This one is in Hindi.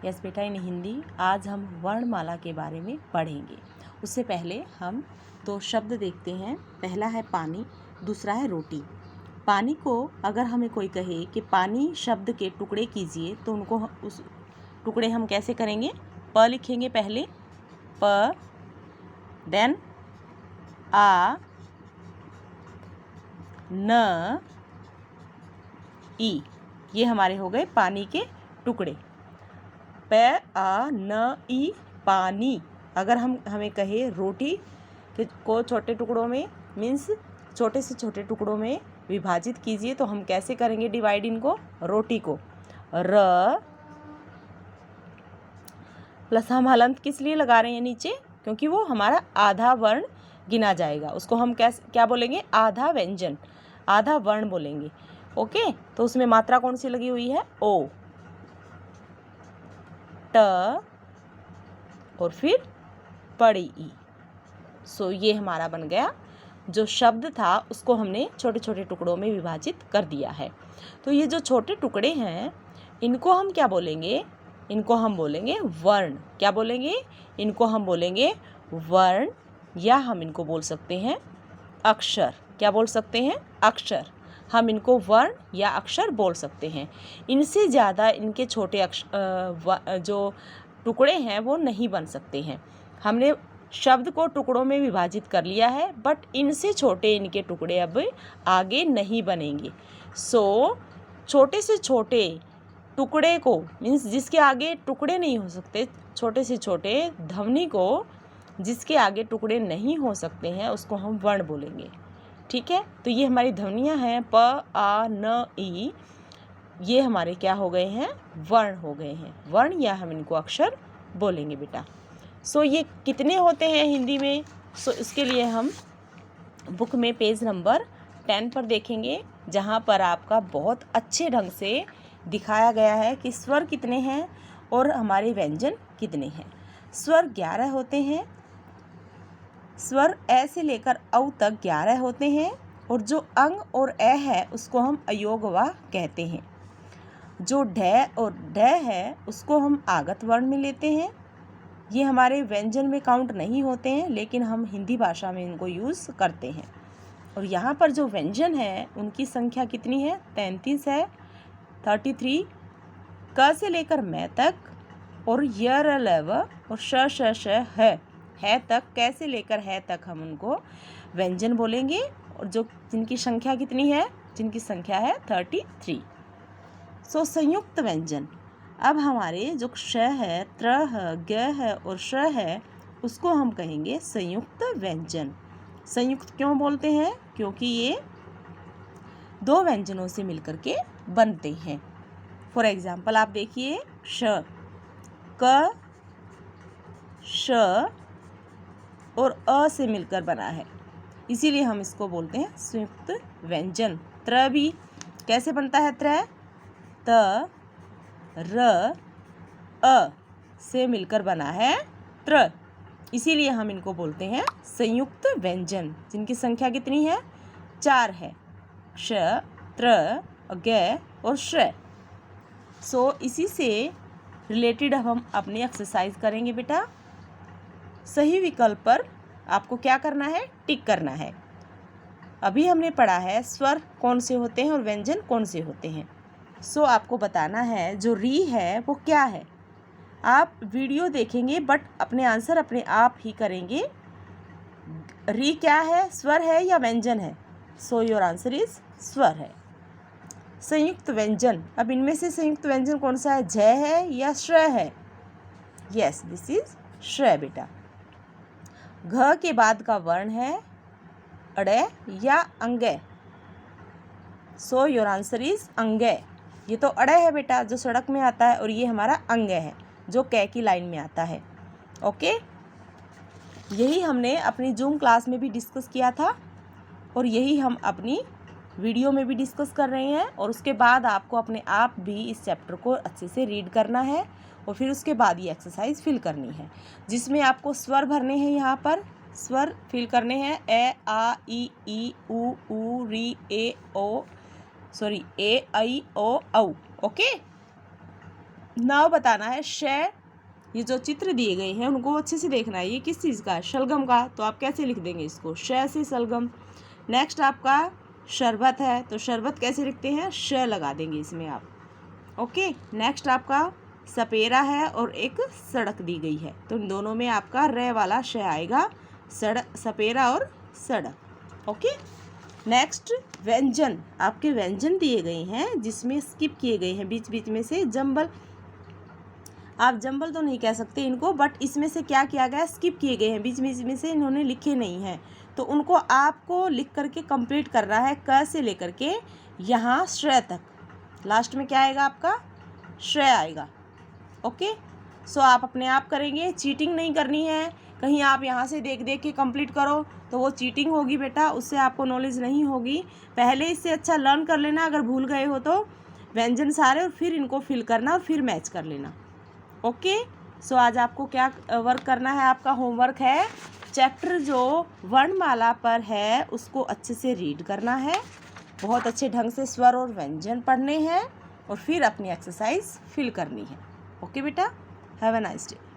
यस बेटा, इन हिंदी आज हम वर्णमाला के बारे में पढ़ेंगे। उससे पहले हम दो शब्द देखते हैं। पहला है पानी, दूसरा है रोटी। पानी को अगर हमें कोई कहे कि पानी शब्द के टुकड़े कीजिए तो उनको उस टुकड़े हम कैसे करेंगे? प लिखेंगे पहले, प, देन आ, न, ई। ये हमारे हो गए पानी के टुकड़े। प, आ, न, ई, पानी। अगर हमें कहे रोटी को छोटे टुकड़ों में मीन्स छोटे से छोटे टुकड़ों में विभाजित कीजिए तो हम कैसे करेंगे डिवाइड इनको? रोटी को र प्लस हम हलंत किस लिए लगा रहे हैं नीचे? क्योंकि वो हमारा आधा वर्ण गिना जाएगा। उसको हम क्या बोलेंगे? आधा व्यंजन, आधा वर्ण बोलेंगे। ओके, तो उसमें मात्रा कौन सी लगी हुई है? ओ, ट और फिर बड़ी ई। सो ये हमारा बन गया। जो शब्द था उसको हमने छोटे छोटे टुकड़ों में विभाजित कर दिया है। तो ये जो छोटे टुकड़े हैं इनको हम क्या बोलेंगे? इनको हम बोलेंगे वर्ण। क्या बोलेंगे? इनको हम बोलेंगे वर्ण, या हम इनको बोल सकते हैं अक्षर। क्या बोल सकते हैं? अक्षर। हम इनको वर्ण या अक्षर बोल सकते हैं। इनसे ज़्यादा इनके छोटे जो टुकड़े हैं वो नहीं बन सकते हैं। हमने शब्द को टुकड़ों में विभाजित कर लिया है, बट इनसे छोटे इनके टुकड़े अब आगे नहीं बनेंगे। सो छोटे से छोटे टुकड़े को मीन्स जिसके आगे टुकड़े नहीं हो सकते, छोटे से छोटे ध्वनि को जिसके आगे टुकड़े नहीं हो सकते हैं उसको हम वर्ण बोलेंगे। ठीक है, तो ये हमारी ध्वनियाँ हैं प, आ, न, ई। ये हमारे क्या हो गए हैं? वर्ण हो गए हैं। वर्ण या हम इनको अक्षर बोलेंगे बेटा। सो ये कितने होते हैं हिंदी में? सो इसके लिए हम बुक में पेज नंबर 10 पर देखेंगे, जहाँ पर आपका बहुत अच्छे ढंग से दिखाया गया है कि स्वर कितने हैं और हमारे व्यंजन कितने हैं। स्वर 11 होते हैं। स्वर ए से लेकर औ तक 11 होते हैं, और जो अंग और ए है उसको हम अयोगवा कहते हैं। जो ढ और ढ है उसको हम आगत वर्ण में लेते हैं। ये हमारे व्यंजन में काउंट नहीं होते हैं, लेकिन हम हिंदी भाषा में इनको यूज़ करते हैं। और यहाँ पर जो व्यंजन है उनकी संख्या कितनी है? 33 है, 33। क से लेकर मैं तक, और य, र, ल, व और श, श, है तक, कै से लेकर है तक हम उनको व्यंजन बोलेंगे। और जो जिनकी संख्या कितनी है? जिनकी संख्या है 33। सो संयुक्त व्यंजन। अब हमारे जो श है, त्र है, ग है और श है उसको हम कहेंगे संयुक्त व्यंजन। संयुक्त क्यों बोलते हैं? क्योंकि ये दो व्यंजनों से मिलकर के बनते हैं। फॉर एग्जाम्पल आप देखिए, श, क, श और अ से मिलकर बना है, इसीलिए हम इसको बोलते हैं संयुक्त व्यंजन। त्र भी कैसे बनता है? त्र, त, र, अ से मिलकर बना है त्र, इसीलिए हम इनको बोलते हैं संयुक्त व्यंजन, जिनकी संख्या कितनी है? 4 है। श, त्र, ग और श। सो इसी से रिलेटेड हम अपनी एक्सरसाइज करेंगे बेटा। सही विकल्प पर आपको क्या करना है? टिक करना है। अभी हमने पढ़ा है स्वर कौन से होते हैं और व्यंजन कौन से होते हैं। सो आपको बताना है जो री है वो क्या है। आप वीडियो देखेंगे बट अपने आंसर अपने आप ही करेंगे। री क्या है? स्वर है या व्यंजन है? सो योर आंसर इज स्वर है। संयुक्त व्यंजन, अब इनमें से संयुक्त व्यंजन कौन सा है? झ है या श्र है? यस, दिस इज श्र बेटा। घ के बाद का वर्ण है अड़े या अंगे? सो योर आंसर इज अंगे। ये तो अड़े है बेटा जो सड़क में आता है, और ये हमारा अंगे है जो कै की लाइन में आता है। ओके, यही हमने अपनी जूम क्लास में भी डिस्कस किया था, और यही हम अपनी वीडियो में भी डिस्कस कर रहे हैं। और उसके बाद आपको अपने आप भी इस चैप्टर को अच्छे से रीड करना है, और फिर उसके बाद ये एक्सरसाइज फिल करनी है, जिसमें आपको स्वर भरने हैं। यहाँ पर स्वर फिल करने हैं। ए, आ, ई, उ, री, ए, आई, ओ, औ। ओके, नाव बताना है श। ये जो चित्र दिए गए हैं उनको अच्छे से देखना है, ये किस चीज़ का है, शलगम का, तो आप कैसे लिख देंगे इसको, श से शलगम। नेक्स्ट आपका शरबत है, तो शरबत कैसे लिखते हैं, श लगा देंगे इसमें आप। ओके, नेक्स्ट आपका सपेरा है और एक सड़क दी गई है, तो इन दोनों में आपका र वाला श आएगा, सड़क, सपेरा और सड़क। ओके, नेक्स्ट व्यंजन, आपके व्यंजन दिए गए हैं जिसमें स्किप किए गए हैं बीच बीच में से जंबल, आप जंबल तो नहीं कह सकते इनको, बट इसमें से क्या किया गया, स्किप किए गए हैं, बीच बीच में से इन्होंने लिखे नहीं हैं, तो उनको आपको लिख करके कंप्लीट करना है, क से लेकर के यहाँ श्रेय तक। लास्ट में क्या आएगा आपका, श्रेय आएगा। ओके, सो आप अपने आप करेंगे, चीटिंग नहीं करनी है, कहीं आप यहाँ से देख देख के कंप्लीट करो तो वो चीटिंग होगी बेटा, उससे आपको नॉलेज नहीं होगी। पहले इससे अच्छा लर्न कर लेना, अगर भूल गए हो तो व्यंजन सारे, और फिर इनको फिल करना और फिर मैच कर लेना। ओके, सो आज आपको क्या वर्क करना है, आपका होमवर्क है चैप्टर जो वर्णमाला पर है उसको अच्छे से रीड करना है, बहुत अच्छे ढंग से स्वर और व्यंजन पढ़ने हैं और फिर अपनी एक्सरसाइज फिल करनी है। ओके बेटा, हैव अ नाइस डे।